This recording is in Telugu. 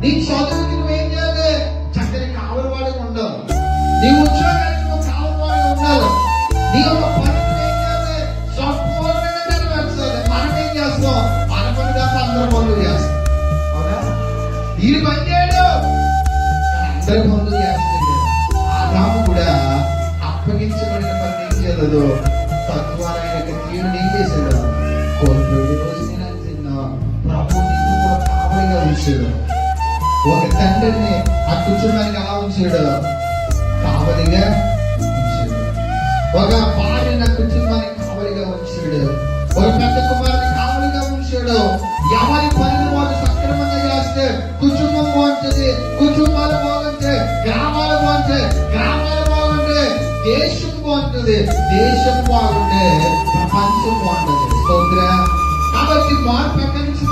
నీ చదువుకి నువ్వేం చేయాలి? చక్కని కావలి వాడిగా ఉండాలి. నీ ఉద్యోగానికి నువ్వు కావలి వాడిగా ఉండాలి. నీ యొక్క పనులు ఏం చేయాలి? సంపూర్ణంగా నెరవేర్చాలి. మనం ఏం చేస్తాం? మన పని కాక అందరి పనులు చేస్తాం. అవునా? ఈ పని చేయడు, అందరి పనులు చేస్తుంది. ఆదాము కూడా అప్పగించబడిన పని ఏం చేయలేదు. తద్వారా ఆయన దేవుడు ఏం చేశాడు? కోల్పోయి రోజు నేను అంటున్నా ప్రభు నిన్ను కూడా కావలిగా ఉంచాడు. ఒక తండ్రిని ఆ కుటుంబానికి ఎలా ఉంచాడు? కావలిగా ఉంచాడు. ఒక భార్యని ఆ కుటుంబానికి కావలిగా ఉంచాడు. ఒక పెద్ద కుమారుని కావలిగా ఉంచాడు. ఎవరి పనిని వాళ్ళు సక్రమంగా చేస్తే కుటుంబం బాగుంటుంది, కుటుంబాలు బాగుంటే గ్రామాలు బాగుంటాయి, గ్రామాలు బాగుంటే దేశం బాగుంటుంది, దేశం బాగుంటే ప్రపంచం బాగుంటుంది. స్తోత్రం. కాబట్టి మార్పు ఎక్కడి నుంచి